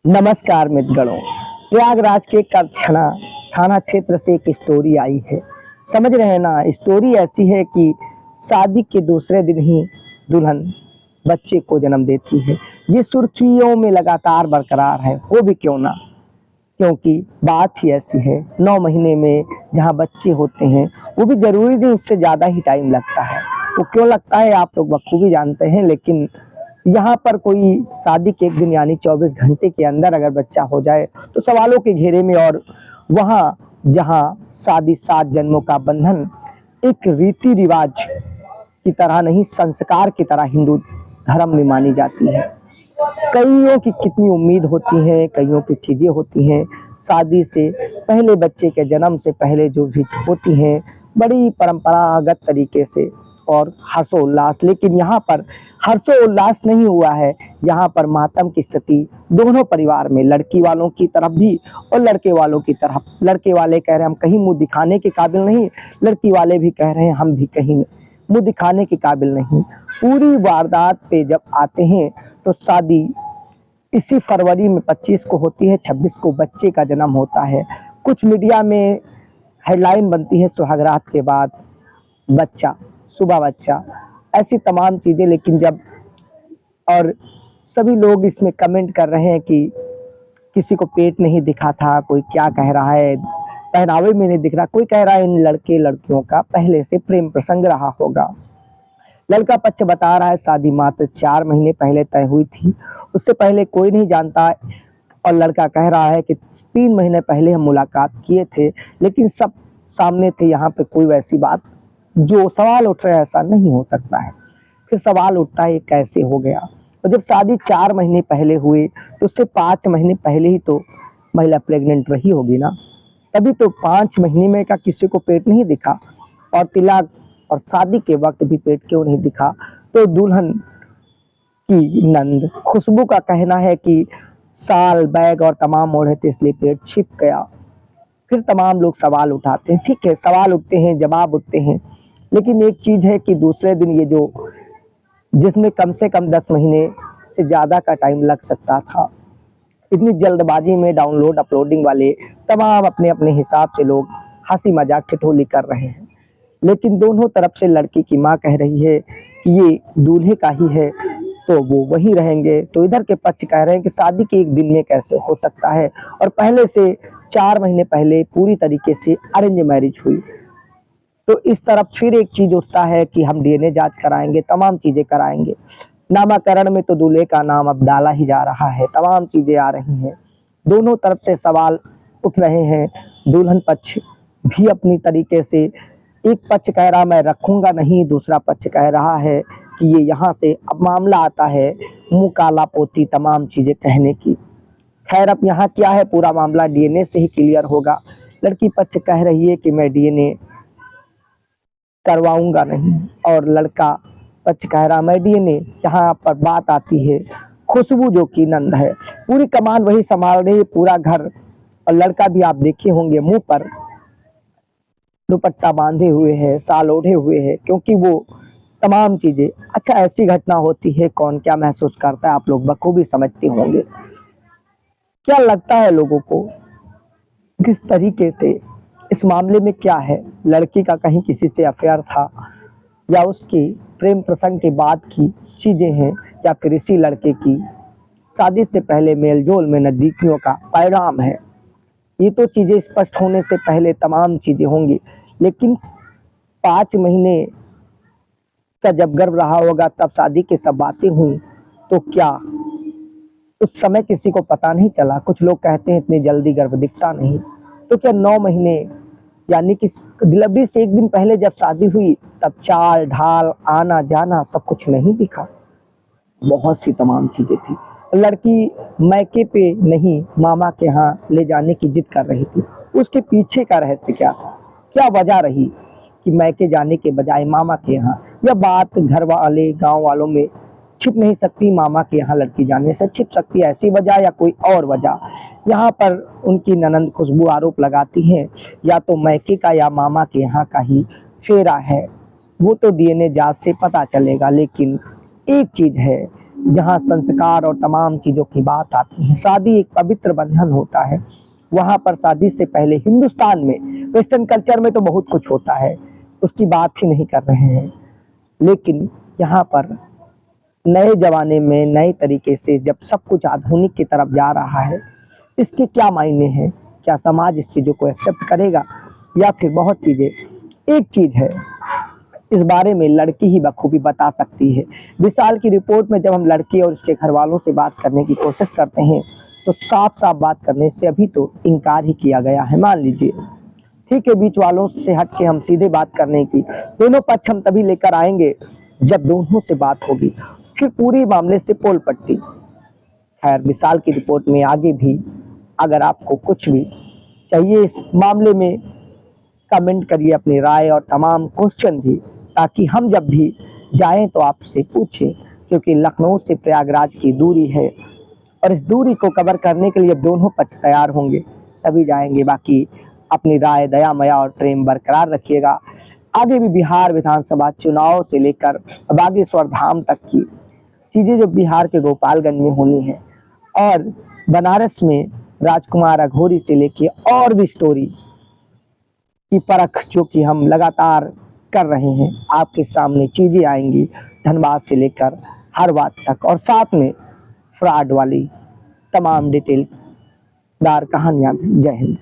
नमस्कार मित्रगणों। प्रयागराज के करछना थाना क्षेत्र से एक स्टोरी आई है। समझ रहे हैं ना, स्टोरी ऐसी है कि शादी के दूसरे दिन ही दुल्हन बच्चे को जन्म देती है। ये सुर्खियों में लगातार बरकरार है, हो भी क्यों ना, क्योंकि बात ही ऐसी है। 9 महीने में जहाँ बच्चे होते हैं वो भी जरूरी नहीं उससे ज़्यादा ही टाइम लगता है। वो क्यों लगता है आप लोग बखूबी जानते हैं, लेकिन यहाँ पर कोई शादी के एक दिन यानी 24 घंटे के अंदर अगर बच्चा हो जाए तो सवालों के घेरे में, और वहाँ जहाँ शादी 7 जन्मों का बंधन एक रीति रिवाज की तरह नहीं, संस्कार की तरह हिंदू धर्म में मानी जाती है। कईयों की कितनी उम्मीद होती है, कईयों की चीज़ें होती हैं शादी से पहले, बच्चे के जन्म से पहले जो भी होती हैं बड़ी परंपरागत तरीके से और हर्षोल्लास। लेकिन यहाँ पर हर्षोल्लास नहीं हुआ है, यहाँ पर मातम की स्थिति दोनों परिवार में, लड़की वालों की तरफ भी और लड़के वालों की तरफ। लड़के वाले कह रहे हैं हम कहीं मुंह दिखाने के काबिल नहीं, लड़की वाले भी कह रहे हैं हम भी कहीं मुंह दिखाने के काबिल नहीं। पूरी वारदात पे जब आते हैं तो शादी इसी फरवरी में 25 को होती है, 26 को बच्चे का जन्म होता है। कुछ मीडिया में हेडलाइन बनती है सुहागरात के बाद बच्चा, सुबह बच्चा, ऐसी तमाम चीज़ें। लेकिन जब और सभी लोग इसमें कमेंट कर रहे हैं कि किसी को पेट नहीं दिखा था, कोई क्या कह रहा है, पहनावे में नहीं दिख रहा, कोई कह रहा है इन लड़के लड़कियों का पहले से प्रेम प्रसंग रहा होगा। लड़का पक्ष बता रहा है शादी मात्र 4 महीने पहले तय हुई थी, उससे पहले कोई नहीं जानता। और लड़का कह रहा है कि 3 महीने पहले हम मुलाकात किए थे, लेकिन सब सामने थे, यहाँ पे कोई वैसी बात जो सवाल उठ रहा है ऐसा नहीं हो सकता है। फिर सवाल उठता है ये कैसे हो गया। और जब शादी 4 महीने पहले हुई तो उससे 5 महीने पहले ही तो महिला प्रेग्नेंट रही होगी ना, तभी तो 5 महीने में का किसी को पेट नहीं दिखा। और तिलक और शादी के वक्त भी पेट क्यों नहीं दिखा, तो दुल्हन की नंद खुशबू का कहना है कि साल बैग और तमाम ओढ़े थे इसलिए पेट छिप गया। फिर तमाम लोग सवाल उठाते हैं, ठीक है सवाल उठते हैं, जवाब उठते हैं, लेकिन एक चीज़ है कि दूसरे दिन ये जो जिसमें कम से कम 10 महीने से ज़्यादा का टाइम लग सकता था, इतनी जल्दबाजी में डाउनलोड अपलोडिंग वाले तमाम अपने अपने हिसाब से लोग हंसी मजाक ठिठोली कर रहे हैं। लेकिन दोनों तरफ से लड़की की माँ कह रही है कि ये दूल्हे का ही है तो वो वही रहेंगे, तो इधर के पक्ष कह रहे हैं कि शादी के एक दिन में कैसे हो सकता है, और पहले से 4 महीने पहले पूरी तरीके से अरेंज मैरिज हुई। तो इस तरफ फिर एक चीज उठता है कि हम डीएनए जांच कराएंगे, तमाम चीजें कराएंगे। नामाकरण में तो दूल्हे का नाम अब डाला ही जा रहा है, तमाम चीजें आ रही हैं, दोनों तरफ से सवाल उठ रहे हैं। दुल्हन पक्ष भी अपनी तरीके से, एक पक्ष कह रहा मैं रखूंगा नहीं, दूसरा पक्ष कह रहा है कि ये यहाँ से अब मामला आता है मुँह काला पोती तमाम चीजें कहने की। खैर अब यहाँ क्या है, पूरा मामला डीएनए से ही क्लियर होगा। लड़की पक्ष कह रही है कि मैं डीएनए करवाऊंगा नहीं, और लड़का पक्ष कह रहा मैं डीएनए। यहाँ पर बात आती है खुशबू जो की नंद है, पूरी कमान वही संभाल रही है, पूरा घर। और लड़का भी आप देखे होंगे मुंह पर दुपट्टा बांधे हुए है, साल ओढ़े हुए है, क्योंकि वो तमाम चीजें। अच्छा ऐसी घटना होती है कौन क्या महसूस करता है आप लोग बखूबी समझते होंगे। क्या लगता है लोगों को किस तरीके से इस मामले में क्या है, लड़की का कहीं किसी से अफेयर था, या उसकी प्रेम प्रसंग के बाद की चीजें हैं, या फिर इसी लड़के की शादी से पहले मेलजोल में नजदीकियों का परिणाम है। ये तो चीजें स्पष्ट होने से पहले तमाम चीजें होंगी। लेकिन 5 महीने का जब गर्भ रहा होगा तब शादी की सब बातें हुई, तो क्या उस समय किसी को पता नहीं चला? कुछ लोग कहते हैं इतनी जल्दी गर्भ दिखता नहीं, तो क्या 9 महीने यानी कि डिलीवरी से एक दिन पहले जब शादी हुई तब चाल ढाल आना जाना सब कुछ नहीं दिखा? बहुत सी तमाम चीजें थी। लड़की मैके पे नहीं मामा के यहाँ ले जाने की जिद कर रही थी, उसके पीछे का रहस्य क्या था, क्या वजह रही कि मैके जाने के बजाय मामा के यहाँ? यह बात घर वाले गांव वालों में छिप नहीं सकती, मामा के यहाँ लड़की जाने से छिप सकती है ऐसी वजह या कोई और वजह। यहाँ पर उनकी ननंद खुशबू आरोप लगाती हैं या तो मैके का या मामा के यहाँ का ही फेरा है, वो तो डीएनए जांच से पता चलेगा। लेकिन एक चीज है, जहाँ संस्कार और तमाम चीज़ों की बात आती है। शादी एक पवित्र बंधन होता है। वहाँ पर शादी से पहले हिंदुस्तान में, वेस्टर्न कल्चर में तो बहुत कुछ होता है, उसकी बात ही नहीं कर रहे हैं, लेकिन यहाँ पर नए ज़माने में नए तरीके से जब सब कुछ आधुनिक की तरफ जा रहा है, इसके क्या मायने हैं? क्या समाज इस चीज़ों को एक्सेप्ट करेगा या फिर बहुत चीज़ें? एक चीज़ है, इस बारे में लड़की ही बखूबी बता सकती है। विशाल की रिपोर्ट में जब हम लड़की और उसके घर वालों से बात करने की कोशिश करते हैं तो साफ साफ बात करने से अभी तो इनकार ही किया गया है। मान लीजिए, ठीक है, बीच वालों से हट के हम सीधे बात करने की, दोनों पक्ष हम तभी लेकर आएंगे जब दोनों से बात होगी, फिर पूरी मामले से पोल पट्टी। खैर, विशाल की रिपोर्ट में आगे भी अगर आपको कुछ भी चाहिए इस मामले में, कमेंट करिए अपनी राय और तमाम क्वेश्चन भी, ताकि हम जब भी जाएं तो आपसे पूछें, क्योंकि लखनऊ से प्रयागराज की दूरी है और इस दूरी को कवर करने के लिए अब दोनों पक्ष तैयार होंगे तभी जाएंगे। बाकी अपनी राय, दया मया और प्रेम बरकरार रखिएगा। आगे भी बिहार विधानसभा चुनाव से लेकर बागेश्वर धाम तक की चीज़ें जो बिहार के गोपालगंज में होनी है और बनारस में राजकुमार अघोरी से लेके और भी स्टोरी की परख जो कि हम लगातार कर रहे हैं, आपके सामने चीज़ें आएंगी धनबाद से लेकर हर बात तक, और साथ में फ्रॉड वाली तमाम डिटेलदार कहानियाँ भी। जय हिंद।